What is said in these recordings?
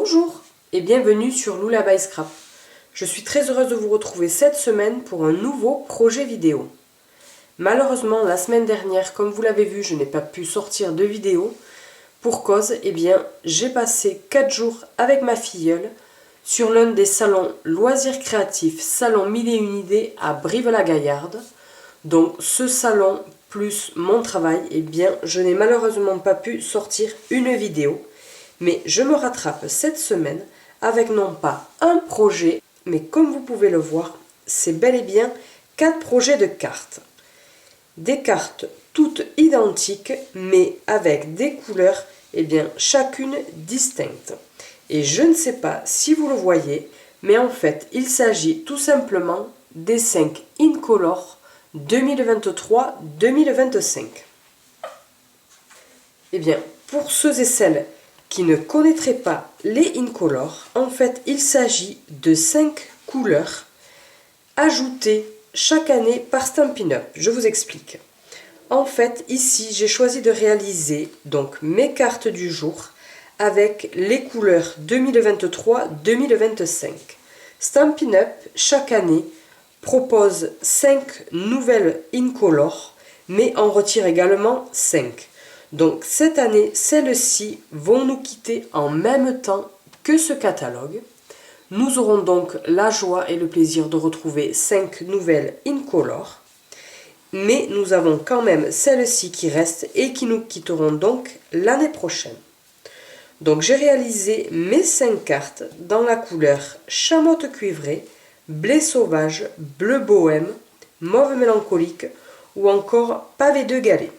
Bonjour et bienvenue sur Lullaby Scrap. Je suis très heureuse de vous retrouver cette semaine pour un nouveau projet vidéo. Malheureusement, la semaine dernière, comme vous l'avez vu, je n'ai pas pu sortir de vidéo. Pour cause, j'ai passé 4 jours avec ma filleule sur l'un des salons loisirs créatifs, salon 1001 idées à Brive-la-Gaillarde. Donc ce salon plus mon travail, je n'ai malheureusement pas pu sortir une vidéo. Mais je me rattrape cette semaine avec non pas un projet, mais comme vous pouvez le voir, c'est bel et bien 4 projets de cartes. Des cartes toutes identiques, mais avec des couleurs, chacune distincte. Et je ne sais pas si vous le voyez, mais en fait, il s'agit tout simplement des 5 Incolor 2023-2025. Pour ceux et celles qui ne connaîtraient pas les Incolor, en fait, il s'agit de 5 couleurs ajoutées chaque année par Stampin' Up. Je vous explique. En fait, ici, j'ai choisi de réaliser donc mes cartes du jour avec les couleurs 2023-2025. Stampin' Up, chaque année, propose 5 nouvelles Incolor, mais en retire également 5. Donc cette année, celles-ci vont nous quitter en même temps que ce catalogue. Nous aurons donc la joie et le plaisir de retrouver 5 nouvelles Incolor. Mais nous avons quand même celles-ci qui restent et qui nous quitteront donc l'année prochaine. Donc j'ai réalisé mes 5 cartes dans la couleur chamotte cuivrée, blé sauvage, bleu bohème, mauve mélancolique ou encore pavé de galets.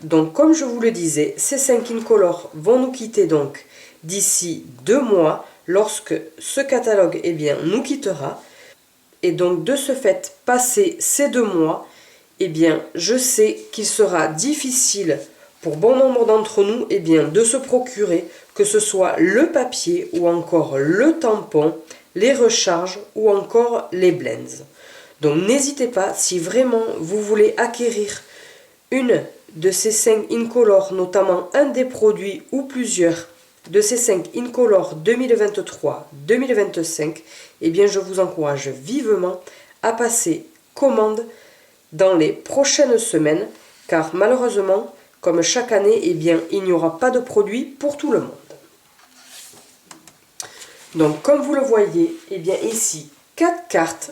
Donc comme je vous le disais, ces 5 Incolor vont nous quitter donc d'ici 2 mois lorsque ce catalogue nous quittera. Et donc de ce fait, passé ces 2 mois, je sais qu'il sera difficile pour bon nombre d'entre nous de se procurer que ce soit le papier ou encore le tampon, les recharges ou encore les blends. Donc n'hésitez pas, si vraiment vous voulez acquérir une de ces 5 Incolor, notamment un des produits ou plusieurs de ces 5 Incolor 2023-2025, je vous encourage vivement à passer commande dans les prochaines semaines, car malheureusement, comme chaque année, il n'y aura pas de produits pour tout le monde. Donc comme vous le voyez, ici, 4 cartes.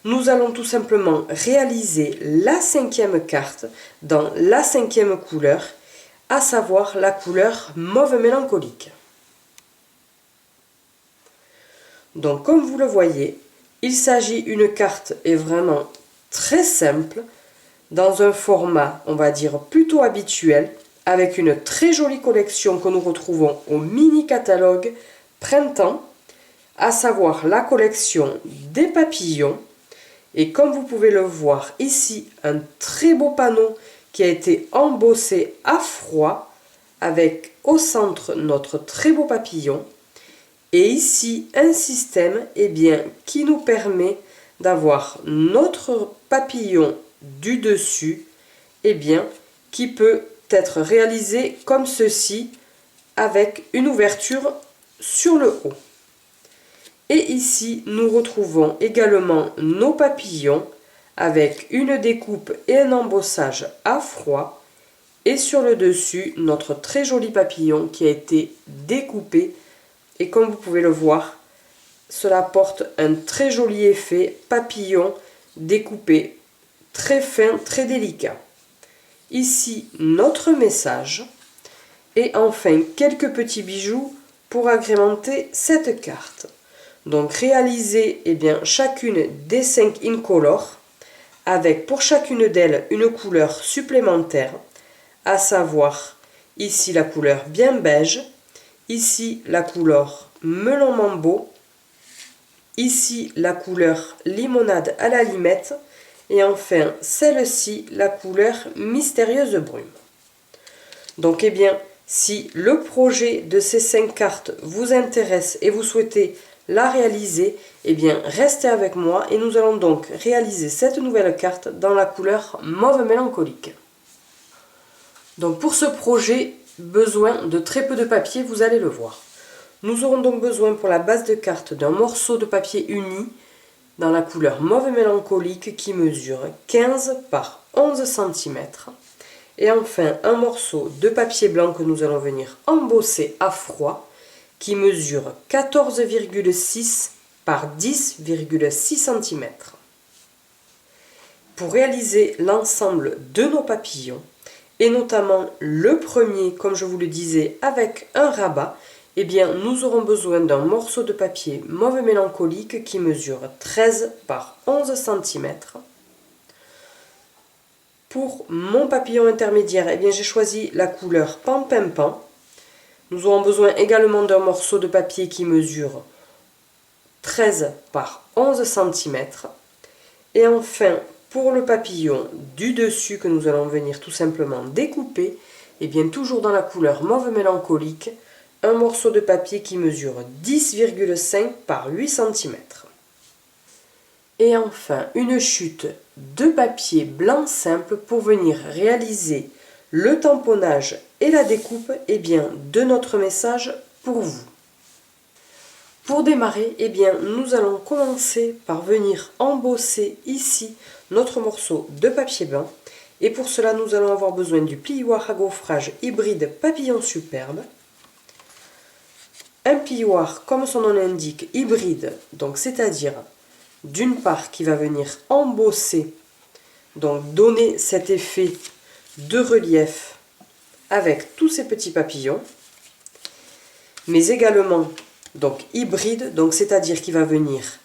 Nous allons tout simplement réaliser la 5e carte dans la 5e couleur, à savoir la couleur mauve mélancolique. Donc comme vous le voyez, il s'agit d'une carte vraiment très simple, dans un format, on va dire, plutôt habituel, avec une très jolie collection que nous retrouvons au mini-catalogue Printemps, à savoir la collection des papillons. Et comme vous pouvez le voir ici, un très beau panneau qui a été embossé à froid, avec au centre notre très beau papillon. Et ici, un système qui nous permet d'avoir notre papillon du dessus, qui peut être réalisé comme ceci, avec une ouverture sur le haut. Et ici, nous retrouvons également nos papillons avec une découpe et un embossage à froid. Et sur le dessus, notre très joli papillon qui a été découpé. Et comme vous pouvez le voir, cela porte un très joli effet papillon découpé, très fin, très délicat. Ici, notre message. Et enfin, quelques petits bijoux pour agrémenter cette carte. Donc réaliser chacune des 5 Incolor avec pour chacune d'elles une couleur supplémentaire, à savoir ici la couleur bien beige, ici la couleur melon mambo, ici la couleur limonade à la limette et enfin celle-ci la couleur mystérieuse brume. Donc si le projet de ces 5 cartes vous intéresse et vous souhaitez la réaliser, restez avec moi et nous allons donc réaliser cette nouvelle carte dans la couleur mauve mélancolique. Donc pour ce projet, besoin de très peu de papier, vous allez le voir. Nous aurons donc besoin pour la base de carte d'un morceau de papier uni dans la couleur mauve mélancolique qui mesure 15 par 11 cm. Et enfin un morceau de papier blanc que nous allons venir embosser à froid qui mesure 14,6 par 10,6 cm. Pour réaliser l'ensemble de nos papillons, et notamment le premier, comme je vous le disais, avec un rabat, eh bien, nous aurons besoin d'un morceau de papier mauve mélancolique qui mesure 13 par 11 cm. Pour mon papillon intermédiaire, eh bien, j'ai choisi la couleur Pan-Pin-Pan. Nous aurons besoin également d'un morceau de papier qui mesure 13 par 11 cm. Et enfin, pour le papillon du dessus que nous allons venir tout simplement découper, et bien toujours dans la couleur mauve mélancolique, un morceau de papier qui mesure 10,5 par 8 cm. Et enfin, une chute de papier blanc simple pour venir réaliser le tamponnage et la découpe eh bien, de notre message pour vous. Pour démarrer, eh bien, nous allons commencer par venir embosser ici notre morceau de papier blanc. Et pour cela, nous allons avoir besoin du plioir à gaufrage hybride papillon superbe. Un plioir, comme son nom l'indique, hybride, donc c'est-à-dire d'une part qui va venir embosser, donc donner cet effet de relief avec tous ces petits papillons, mais également donc hybride, donc c'est-à-dire qu'il va venir,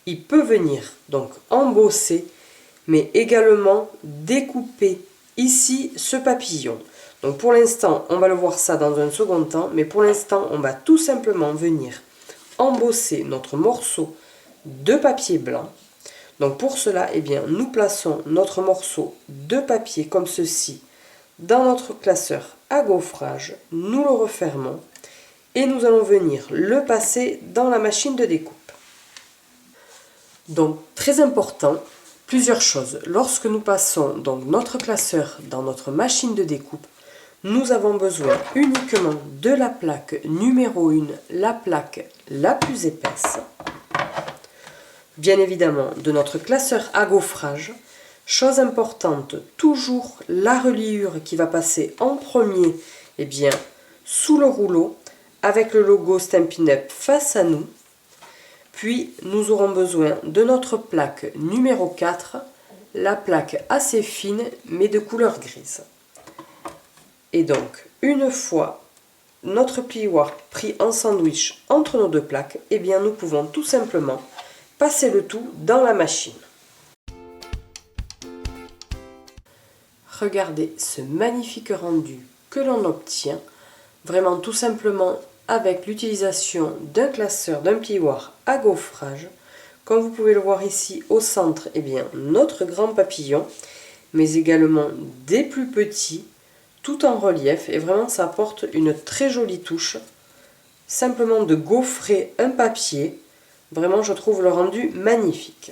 il peut venir donc embosser, mais également découper ici ce papillon. Donc pour l'instant, on va le voir ça dans un second temps, mais pour l'instant, on va tout simplement venir embosser notre morceau de papier blanc. Donc pour cela, eh bien, nous plaçons notre morceau de papier comme ceci dans notre classeur à gaufrage, nous le refermons et nous allons venir le passer dans la machine de découpe. Donc très important, plusieurs choses. Lorsque nous passons donc notre classeur dans notre machine de découpe, nous avons besoin uniquement de la plaque numéro 1, la plaque la plus épaisse. Bien évidemment de notre classeur à gaufrage. Chose importante, toujours la reliure qui va passer en premier eh bien, sous le rouleau avec le logo Stampin' Up face à nous. Puis nous aurons besoin de notre plaque numéro 4, la plaque assez fine mais de couleur grise. Et donc une fois notre plioir pris en sandwich entre nos deux plaques, eh bien, nous pouvons tout simplement passer le tout dans la machine. Regardez ce magnifique rendu que l'on obtient, vraiment tout simplement avec l'utilisation d'un classeur, d'un plioir à gaufrage. Comme vous pouvez le voir ici au centre, eh bien, notre grand papillon, mais également des plus petits, tout en relief, et vraiment ça apporte une très jolie touche. Simplement de gaufrer un papier, vraiment je trouve le rendu magnifique.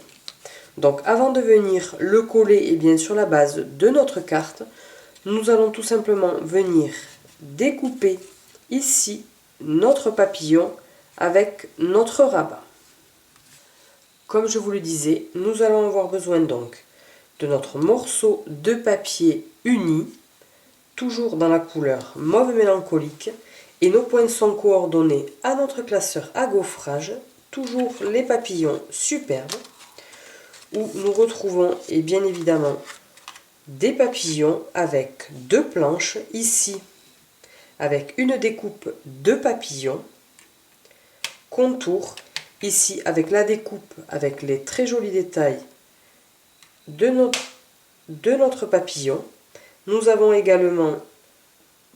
Donc avant de venir le coller bien, sur la base de notre carte, nous allons tout simplement venir découper ici notre papillon avec notre rabat. Comme je vous le disais, nous allons avoir besoin donc de notre morceau de papier uni, toujours dans la couleur mauve mélancolique, et nos poinçons coordonnés à notre classeur à gaufrage, toujours les papillons superbes, où nous retrouvons et bien évidemment des papillons avec deux planches, ici avec une découpe de papillons, contour, ici avec la découpe, avec les très jolis détails de notre papillon. Nous avons également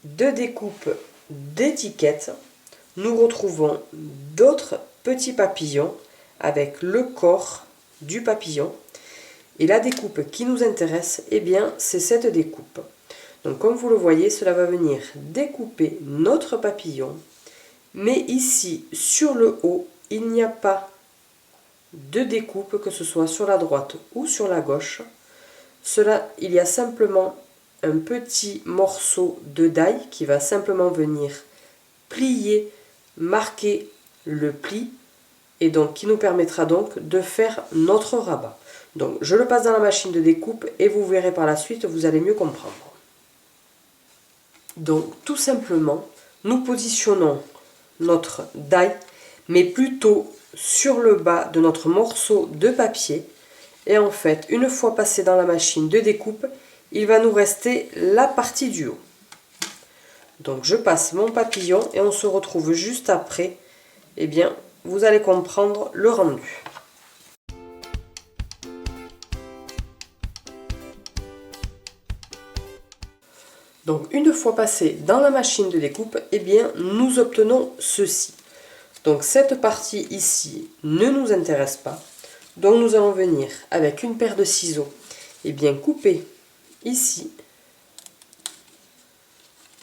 deux découpes d'étiquettes. Nous retrouvons d'autres petits papillons avec le corps du papillon. Et la découpe qui nous intéresse, eh bien, c'est cette découpe. Donc comme vous le voyez, cela va venir découper notre papillon. Mais ici, sur le haut, il n'y a pas de découpe, que ce soit sur la droite ou sur la gauche. Il y a simplement un petit morceau de die qui va simplement venir plier marquer le pli et donc qui nous permettra donc de faire notre rabat. Donc je le passe dans la machine de découpe et vous verrez par la suite, vous allez mieux comprendre. Donc tout simplement, nous positionnons notre die, mais plutôt sur le bas de notre morceau de papier. Et en fait, une fois passé dans la machine de découpe, il va nous rester la partie du haut. Donc je passe mon papillon et on se retrouve juste après. Eh bien, vous allez comprendre le rendu. Donc une fois passé dans la machine de découpe, eh bien, nous obtenons ceci. Donc cette partie ici ne nous intéresse pas. Donc nous allons venir avec une paire de ciseaux, eh bien, couper ici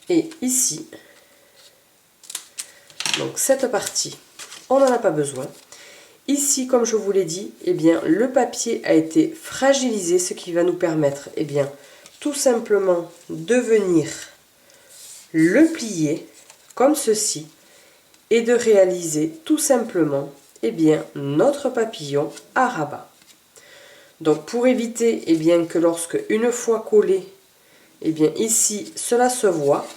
et ici. Donc cette partie, on n'en a pas besoin. Ici, comme je vous l'ai dit, eh bien, le papier a été fragilisé, ce qui va nous permettre, eh bien, tout simplement de venir le plier comme ceci et de réaliser tout simplement, eh bien, notre papillon à rabat. Donc pour éviter, eh bien, que lorsque une fois collé, eh bien, ici cela se voit,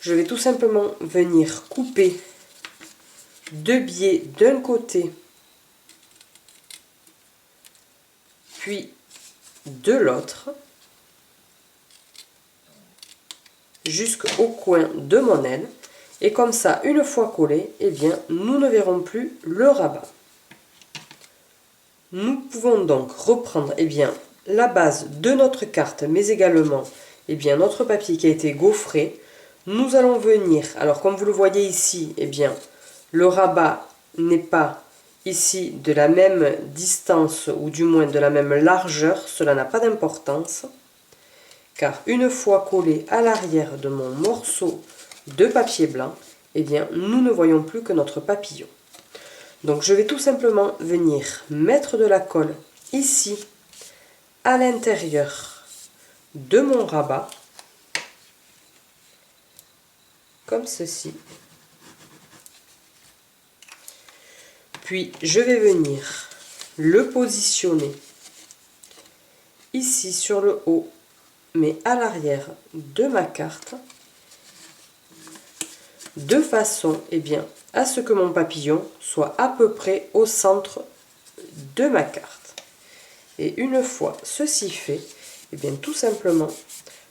je vais tout simplement venir couper deux biais d'un côté puis de l'autre jusqu'au coin de mon aile. Et comme ça, une fois collé, eh bien, nous ne verrons plus le rabat. Nous pouvons donc reprendre, eh bien, la base de notre carte, mais également, eh bien, notre papier qui a été gaufré. Nous allons venir, alors comme vous le voyez ici, eh bien, le rabat n'est pas ici de la même distance ou du moins de la même largeur, cela n'a pas d'importance. Car une fois collé à l'arrière de mon morceau de papier blanc, eh bien, nous ne voyons plus que notre papillon. Donc je vais tout simplement venir mettre de la colle ici, à l'intérieur de mon rabat, comme ceci. Puis je vais venir le positionner ici sur le haut, mais à l'arrière de ma carte, de façon, eh bien, à ce que mon papillon soit à peu près au centre de ma carte. Et une fois ceci fait, eh bien, tout simplement,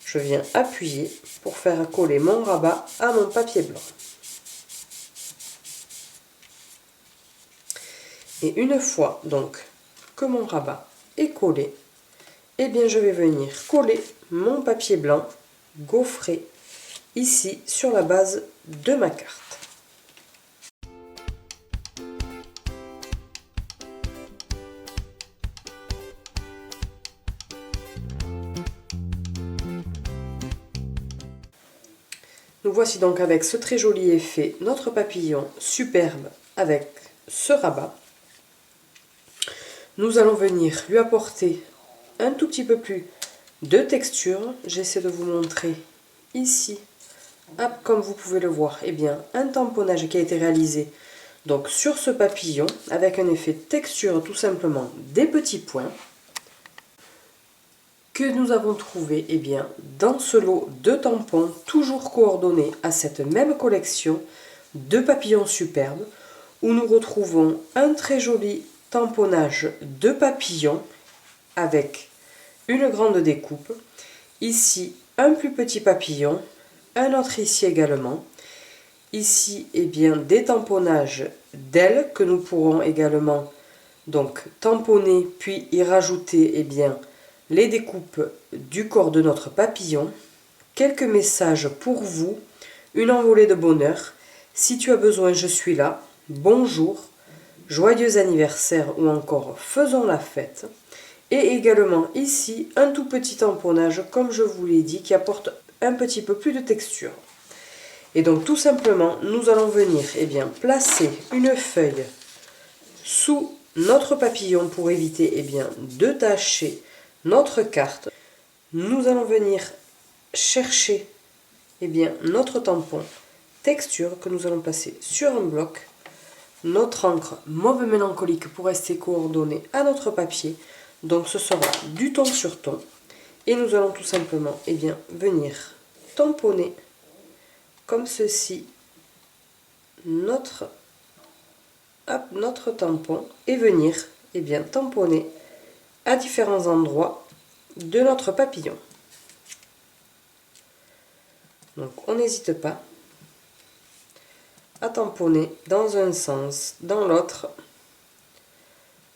je viens appuyer pour faire coller mon rabat à mon papier blanc. Et une fois donc que mon rabat est collé, eh bien, je vais venir coller mon papier blanc gaufré ici sur la base de ma carte. Nous voici donc avec ce très joli effet, notre papillon superbe avec ce rabat. Nous allons venir lui apporter un tout petit peu plus de texture. J'essaie de vous montrer ici, comme vous pouvez le voir, eh bien, un tamponnage qui a été réalisé donc sur ce papillon avec un effet texture, tout simplement des petits points que nous avons trouvé, eh bien, dans ce lot de tampons, toujours coordonnés à cette même collection de papillons superbes, où nous retrouvons un très joli tamponnage de papillons avec une grande découpe, ici un plus petit papillon, un autre ici également, ici, eh bien, des tamponnages d'ailes que nous pourrons également donc tamponner puis y rajouter, eh bien, les découpes du corps de notre papillon, quelques messages pour vous, une envolée de bonheur, si tu as besoin je suis là, bonjour, joyeux anniversaire ou encore faisons la fête, et également ici un tout petit tamponnage comme je vous l'ai dit qui apporte un petit peu plus de texture. Et donc tout simplement nous allons venir, eh bien, placer une feuille sous notre papillon pour éviter, eh bien, de tacher notre carte. Nous allons venir chercher, eh bien, notre tampon texture que nous allons placer sur un bloc. Notre encre mauve mélancolique pour rester coordonnée à notre papier. Donc ce sera du ton sur ton. Et nous allons tout simplement venir tamponner comme ceci notre tampon et venir tamponner à différents endroits de notre papillon. Donc on n'hésite pas à tamponner dans un sens, dans l'autre,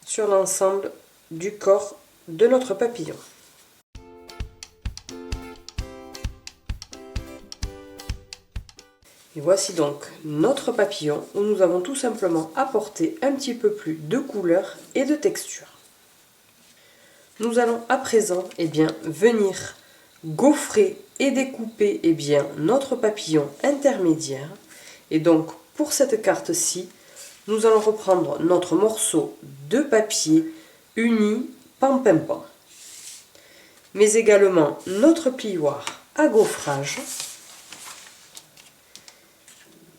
sur l'ensemble du corps de notre papillon. Et voici donc notre papillon où nous avons tout simplement apporté un petit peu plus de couleur et de texture. Nous allons à présent venir gaufrer et découper notre papillon intermédiaire. Et donc pour cette carte-ci, nous allons reprendre notre morceau de papier uni pan-pin-pan, mais également notre plioir à gaufrage.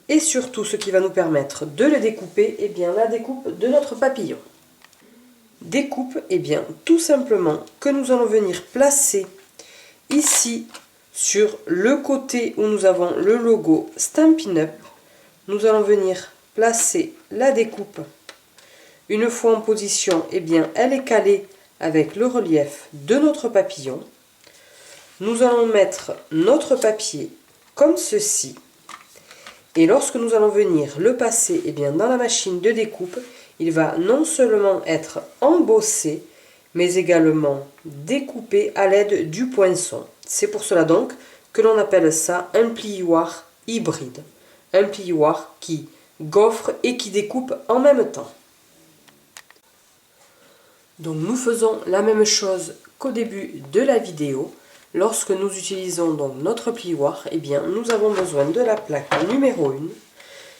Et surtout, ce qui va nous permettre de le découper, la découpe de notre papillon. Découpe, tout simplement que nous allons venir placer ici sur le côté où nous avons le logo Stampin' Up. Nous allons venir placer la découpe. Une fois en position, elle est calée avec le relief de notre papillon. Nous allons mettre notre papier comme ceci. Et lorsque nous allons venir le passer dans la machine de découpe, il va non seulement être embossé, mais également découpé à l'aide du poinçon. C'est pour cela donc que l'on appelle ça un plioir hybride. Un plioir qui gaufre et qui découpe en même temps. Donc nous faisons la même chose qu'au début de la vidéo. Lorsque nous utilisons donc notre plioir, nous avons besoin de la plaque numéro 1,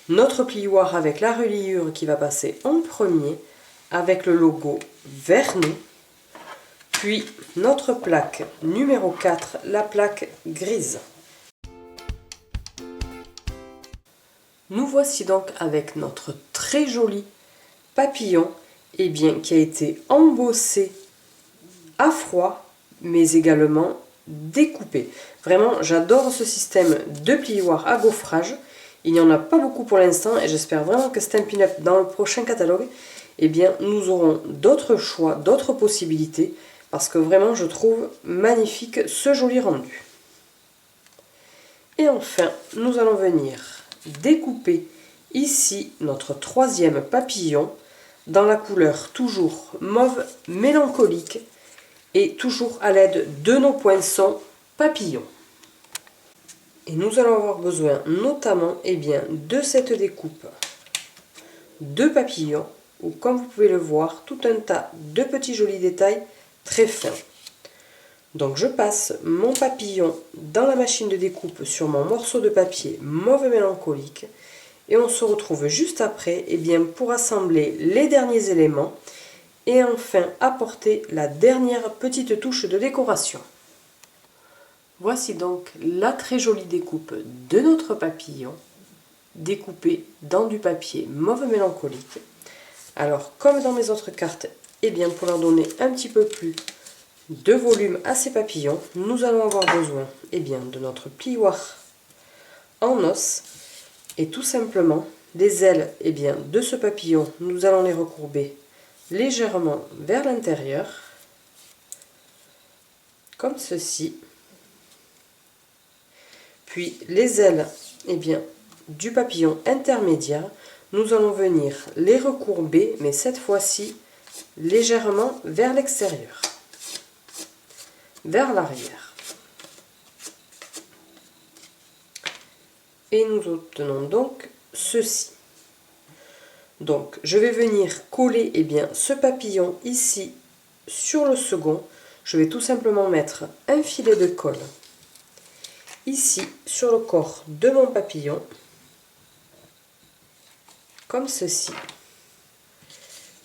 notre plioir avec la reliure qui va passer en premier, avec le logo vers nous, puis notre plaque numéro 4, la plaque grise. Nous voici donc avec notre très joli papillon qui a été embossé à froid, mais également découpé. Vraiment, j'adore ce système de plioir à gaufrage. Il n'y en a pas beaucoup pour l'instant et j'espère vraiment que Stampin' Up, dans le prochain catalogue, nous aurons d'autres choix, d'autres possibilités, parce que vraiment, je trouve magnifique ce joli rendu. Et enfin, nous allons venir découper ici notre troisième papillon dans la couleur toujours mauve mélancolique et toujours à l'aide de nos poinçons papillons. Et nous allons avoir besoin notamment de cette découpe de papillons, ou comme vous pouvez le voir, tout un tas de petits jolis détails très fins. Donc je passe mon papillon dans la machine de découpe sur mon morceau de papier mauve mélancolique et on se retrouve juste après pour assembler les derniers éléments et enfin apporter la dernière petite touche de décoration. Voici donc la très jolie découpe de notre papillon, découpé dans du papier mauve mélancolique. Alors comme dans mes autres cartes, pour leur donner un petit peu plus de volume à ces papillons, nous allons avoir besoin de notre plioir en os et tout simplement les ailes de ce papillon, nous allons les recourber légèrement vers l'intérieur, comme ceci. Puis les ailes du papillon intermédiaire, nous allons venir les recourber, mais cette fois-ci légèrement vers l'extérieur, vers l'arrière. Et nous obtenons donc ceci. Donc je vais venir coller ce papillon ici sur le second. Je vais tout simplement mettre un filet de colle ici sur le corps de mon papillon, comme ceci.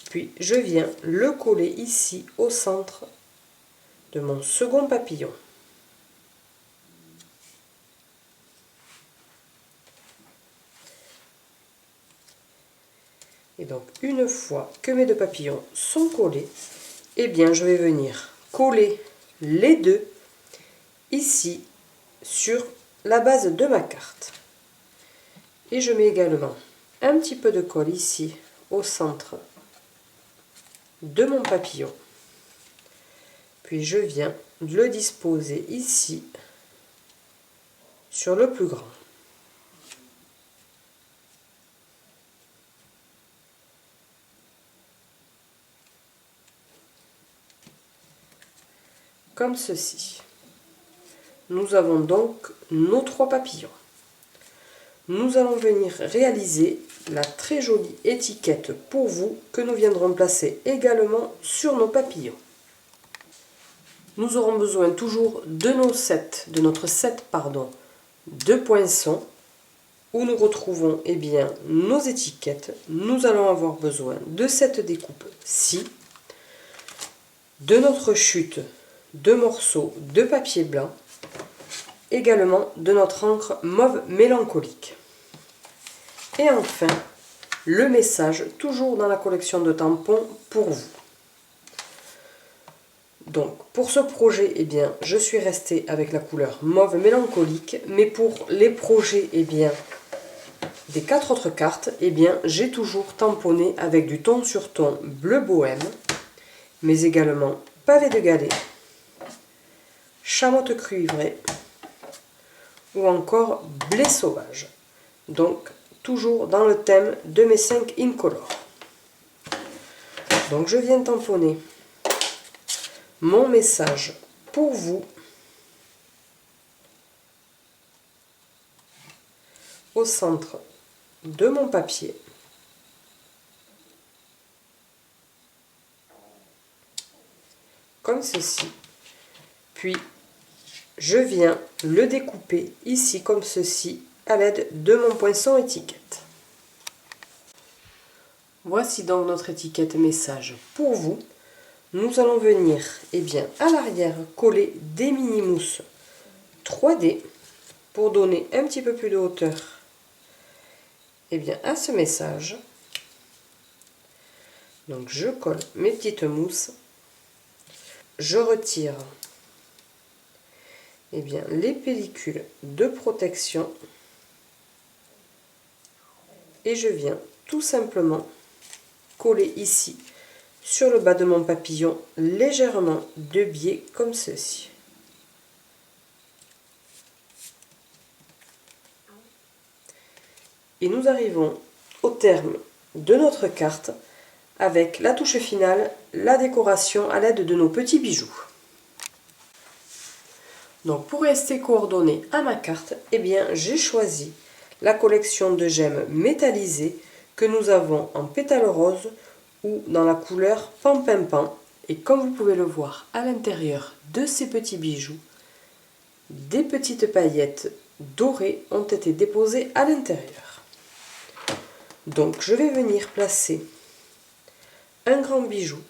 Puis je viens le coller ici au centre de mon second papillon. Et donc, une fois que mes deux papillons sont collés, eh bien, je vais venir coller les deux ici sur la base de ma carte. Et je mets également un petit peu de colle ici au centre de mon papillon. Puis je viens le disposer ici sur le plus grand. Comme ceci. Nous avons donc nos 3 papillons. Nous allons venir réaliser la très jolie étiquette pour vous que nous viendrons placer également sur nos papillons. Nous aurons besoin toujours de notre set de poinçons où nous retrouvons nos étiquettes. Nous allons avoir besoin de cette découpe-ci, de notre chute de morceaux de papier blanc, également de notre encre mauve mélancolique. Et enfin, le message, toujours dans la collection de tampons pour vous. Donc, pour ce projet, je suis restée avec la couleur mauve mélancolique, mais pour les projets des 4 autres cartes, j'ai toujours tamponné avec du ton sur ton bleu bohème, mais également pavé de galets, chamotte cuivrée ou encore blé sauvage. Donc, toujours dans le thème de mes 5 incolores. Donc, je viens tamponner mon message pour vous au centre de mon papier. Comme ceci. Puis, je viens le découper ici comme ceci à l'aide de mon poinçon étiquette. Voici donc notre étiquette message pour vous. Nous allons venir à l'arrière coller des mini mousses 3D pour donner un petit peu plus de hauteur à ce message. Donc je colle mes petites mousses, je retire les pellicules de protection et je viens tout simplement coller ici sur le bas de mon papillon légèrement de biais comme ceci. Et nous arrivons au terme de notre carte avec la touche finale, la décoration à l'aide de nos petits bijoux. Donc pour rester coordonné à ma carte, j'ai choisi la collection de gemmes métallisées que nous avons en pétale rose ou dans la couleur Pampimpan. Et comme vous pouvez le voir à l'intérieur de ces petits bijoux, des petites paillettes dorées ont été déposées à l'intérieur. Donc je vais venir placer un grand bijou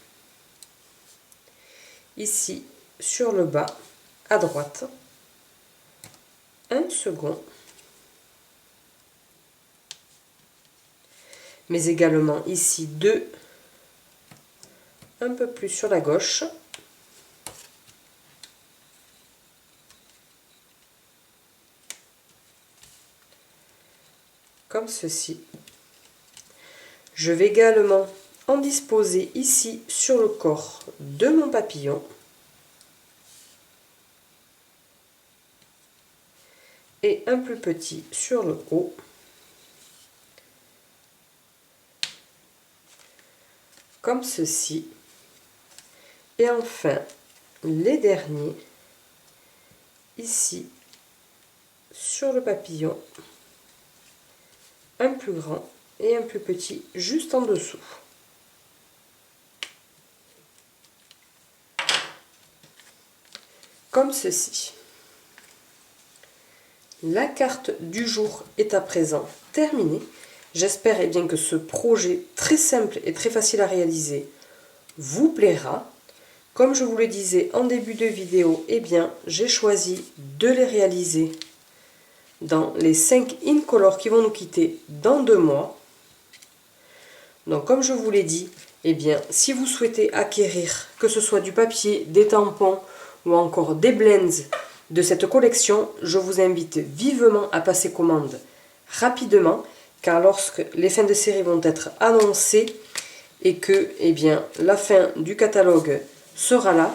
ici sur le bas à droite, un second, mais également ici 2 un peu plus sur la gauche, comme ceci. Je vais également en disposer ici sur le corps de mon papillon. Et un plus petit sur le haut. Comme ceci. Et enfin, les derniers, ici, sur le papillon, un plus grand et un plus petit juste en dessous. Comme ceci. La carte du jour est à présent terminée. J'espère que ce projet très simple et très facile à réaliser vous plaira. Comme je vous le disais en début de vidéo, j'ai choisi de les réaliser dans les 5 incolores qui vont nous quitter dans 2 mois. Donc comme je vous l'ai dit, eh bien, si vous souhaitez acquérir, que ce soit du papier, des tampons ou encore des blends de cette collection, je vous invite vivement à passer commande rapidement, car lorsque les fins de série vont être annoncées et que eh bien, la fin du catalogue sera là,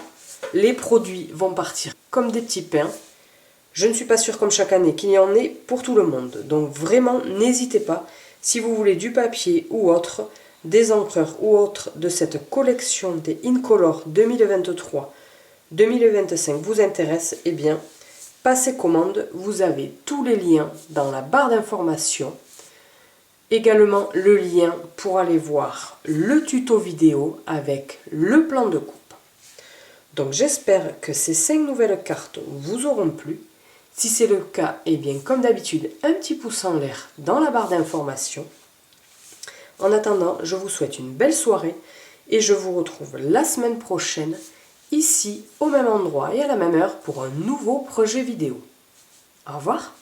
les produits vont partir comme des petits pains. Je ne suis pas sûre comme chaque année qu'il y en ait pour tout le monde. Donc vraiment, n'hésitez pas, si vous voulez du papier ou autre, des encreurs ou autres de cette collection des Incolor 2023-2025 vous intéresse, eh bien, passez commande. Vous avez tous les liens dans la barre d'information. Également le lien pour aller voir le tuto vidéo avec le plan de coupe. Donc j'espère que ces 5 nouvelles cartes vous auront plu. Si c'est le cas, eh bien comme d'habitude, un petit pouce en l'air dans la barre d'information. En attendant, je vous souhaite une belle soirée et je vous retrouve la semaine prochaine, ici, au même endroit et à la même heure pour un nouveau projet vidéo. Au revoir!